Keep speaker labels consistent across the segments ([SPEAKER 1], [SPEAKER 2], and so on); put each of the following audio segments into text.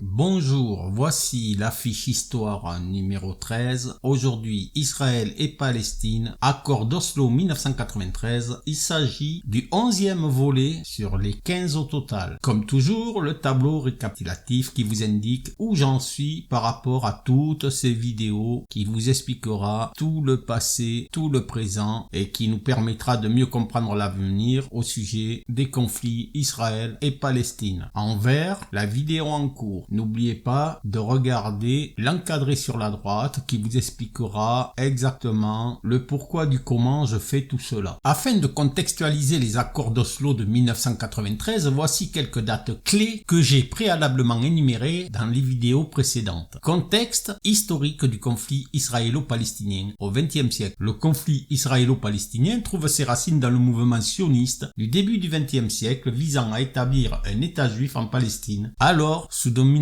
[SPEAKER 1] Bonjour, voici l'affiche histoire numéro 13. Aujourd'hui, Israël et Palestine, accord d'Oslo 1993. Il s'agit du 11e volet sur les 15 au total. Comme toujours, le tableau récapitulatif qui vous indique où j'en suis par rapport à toutes ces vidéos, qui vous expliquera tout le passé, tout le présent et qui nous permettra de mieux comprendre l'avenir au sujet des conflits Israël et Palestine. En vert, la vidéo en cours. N'oubliez pas de regarder l'encadré sur la droite qui vous expliquera exactement le pourquoi du comment je fais tout cela. Afin de contextualiser les accords d'Oslo de 1993, voici quelques dates clés que j'ai préalablement énumérées dans les vidéos précédentes. Contexte historique du conflit israélo-palestinien au XXe siècle. Le conflit israélo-palestinien trouve ses racines dans le mouvement sioniste du début du XXe siècle visant à établir un État juif en Palestine, alors sous domination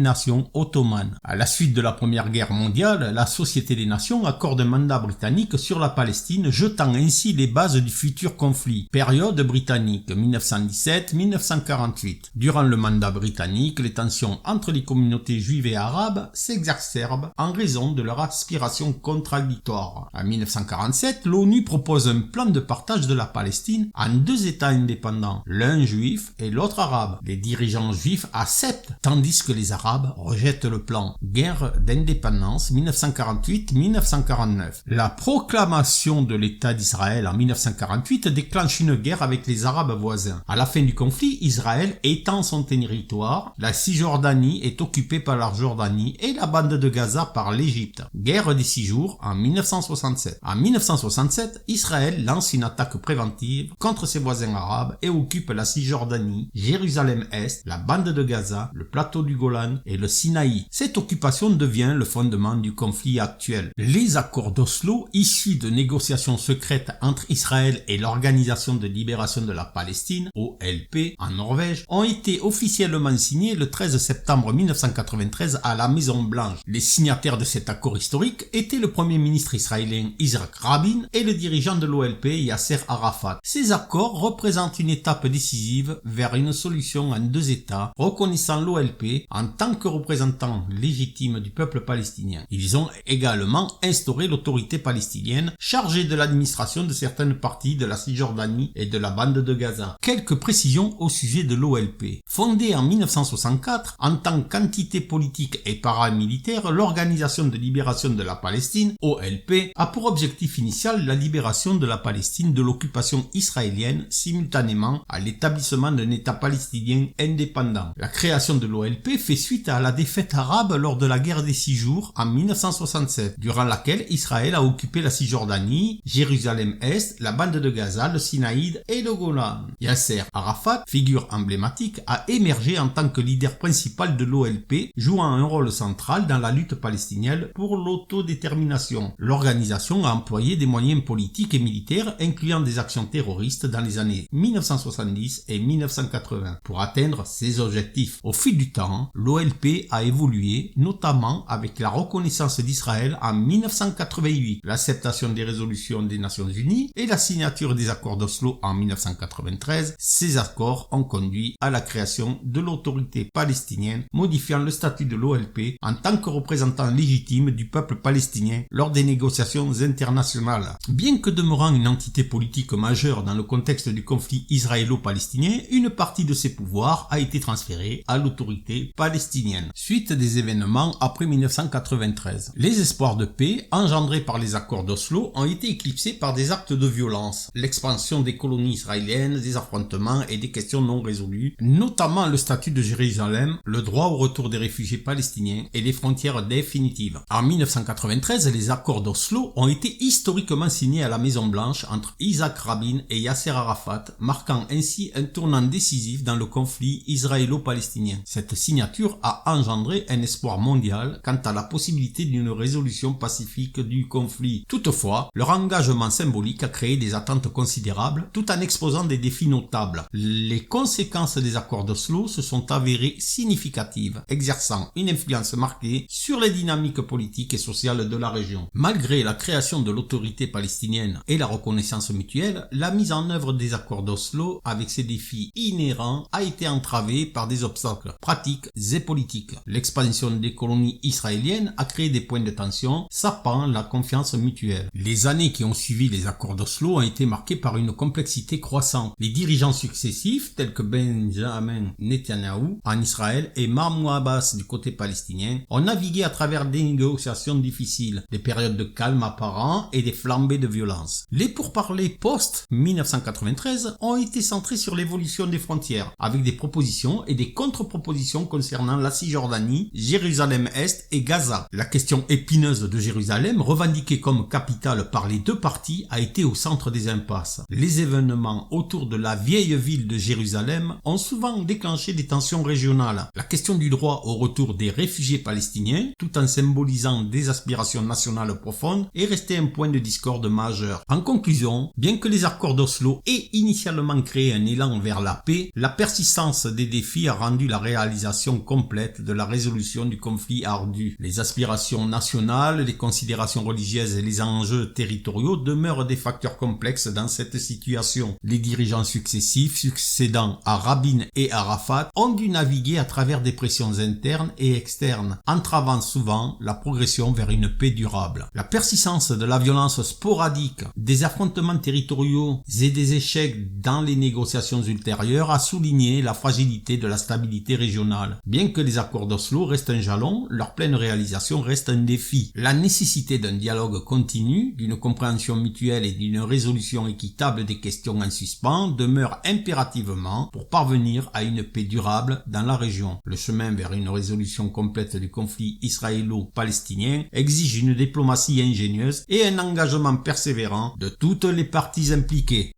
[SPEAKER 1] ottomane. À la suite de la Première Guerre mondiale, la Société des Nations accorde un mandat britannique sur la Palestine, jetant ainsi les bases du futur conflit. Période britannique 1917-1948. Durant le mandat britannique, les tensions entre les communautés juives et arabes s'exacerbent en raison de leurs aspirations contradictoires. En 1947, l'ONU propose un plan de partage de la Palestine en deux États indépendants, l'un juif et l'autre arabe. Les dirigeants juifs acceptent, tandis que les Arabes rejettent le plan. Guerre d'indépendance 1948-1949. La proclamation de l'État d'Israël en 1948 déclenche une guerre avec les Arabes voisins. À la fin du conflit, Israël étend son territoire, la Cisjordanie est occupée par la Jordanie et la bande de Gaza par l'Égypte. Guerre des 6 jours en 1967. En 1967, Israël lance une attaque préventive contre ses voisins arabes et occupe la Cisjordanie, Jérusalem-Est, la bande de Gaza, le plateau du Golan et le Sinaï. Cette occupation devient le fondement du conflit actuel. Les accords d'Oslo, issus de négociations secrètes entre Israël et l'Organisation de libération de la Palestine, OLP, en Norvège, ont été officiellement signés le 13 septembre 1993 à la Maison Blanche. Les signataires de cet accord historique étaient le premier ministre israélien Yitzhak Rabin et le dirigeant de l'OLP Yasser Arafat. Ces accords représentent une étape décisive vers une solution en deux États, reconnaissant l'OLP en tant que représentant légitime du peuple palestinien. Ils ont également instauré l'autorité palestinienne chargée de l'administration de certaines parties de la Cisjordanie et de la bande de Gaza. Quelques précisions au sujet de l'OLP. Fondée en 1964 en tant qu'entité politique et paramilitaire, l'Organisation de libération de la Palestine, OLP, a pour objectif initial la libération de la Palestine de l'occupation israélienne simultanément à l'établissement d'un État palestinien indépendant. La création de l'OLP fait suite à la défaite arabe lors de la guerre des 6 jours en 1967, durant laquelle Israël a occupé la Cisjordanie, Jérusalem-Est, la bande de Gaza, le Sinaï et le Golan. Yasser Arafat, figure emblématique, a émergé en tant que leader principal de l'OLP, jouant un rôle central dans la lutte palestinienne pour l'autodétermination. L'organisation a employé des moyens politiques et militaires, incluant des actions terroristes dans les années 1970 et 1980, pour atteindre ses objectifs. Au fil du temps, l'OLP a évolué, notamment avec la reconnaissance d'Israël en 1988, l'acceptation des résolutions des Nations Unies et la signature des accords d'Oslo en 1993. Ces accords ont conduit à la création de l'autorité palestinienne, modifiant le statut de l'OLP en tant que représentant légitime du peuple palestinien lors des négociations internationales. Bien que demeurant une entité politique majeure dans le contexte du conflit israélo-palestinien, une partie de ses pouvoirs a été transférée à l'autorité palestinienne. Suite des événements après 1993. Les espoirs de paix engendrés par les accords d'Oslo ont été éclipsés par des actes de violence, l'expansion des colonies israéliennes, des affrontements et des questions non résolues, notamment le statut de Jérusalem, le droit au retour des réfugiés palestiniens et les frontières définitives. En 1993, les accords d'Oslo ont été historiquement signés à la Maison Blanche entre Yitzhak Rabin et Yasser Arafat, marquant ainsi un tournant décisif dans le conflit israélo-palestinien. Cette signature a engendré un espoir mondial quant à la possibilité d'une résolution pacifique du conflit. Toutefois, leur engagement symbolique a créé des attentes considérables tout en exposant des défis notables. Les conséquences des accords d'Oslo se sont avérées significatives, exerçant une influence marquée sur les dynamiques politiques et sociales de la région. Malgré la création de l'autorité palestinienne et la reconnaissance mutuelle, la mise en œuvre des accords d'Oslo avec ses défis inhérents a été entravée par des obstacles pratiques et politique. L'expansion des colonies israéliennes a créé des points de tension, sapant la confiance mutuelle. Les années qui ont suivi les accords d'Oslo ont été marquées par une complexité croissante. Les dirigeants successifs, tels que Benjamin Netanyahou en Israël et Mahmoud Abbas du côté palestinien, ont navigué à travers des négociations difficiles, des périodes de calme apparent et des flambées de violence. Les pourparlers post-1993 ont été centrés sur l'évolution des frontières, avec des propositions et des contre-propositions concernant la Cisjordanie, Jérusalem-Est et Gaza. La question épineuse de Jérusalem, revendiquée comme capitale par les deux parties, a été au centre des impasses. Les événements autour de la vieille ville de Jérusalem ont souvent déclenché des tensions régionales. La question du droit au retour des réfugiés palestiniens, tout en symbolisant des aspirations nationales profondes, est resté un point de discorde majeur. En conclusion, bien que les accords d'Oslo aient initialement créé un élan vers la paix, la persistance des défis a rendu la réalisation complète de la résolution du conflit ardue. Les aspirations nationales, les considérations religieuses et les enjeux territoriaux demeurent des facteurs complexes dans cette situation. Les dirigeants successifs, succédant à Rabin et Arafat, ont dû naviguer à travers des pressions internes et externes, entravant souvent la progression vers une paix durable. La persistance de la violence sporadique, des affrontements territoriaux et des échecs dans les négociations ultérieures a souligné la fragilité de la stabilité régionale. Bien que les accords d'Oslo restent un jalon, leur pleine réalisation reste un défi. La nécessité d'un dialogue continu, d'une compréhension mutuelle et d'une résolution équitable des questions en suspens demeure impérativement pour parvenir à une paix durable dans la région. Le chemin vers une résolution complète du conflit israélo-palestinien exige une diplomatie ingénieuse et un engagement persévérant de toutes les parties impliquées.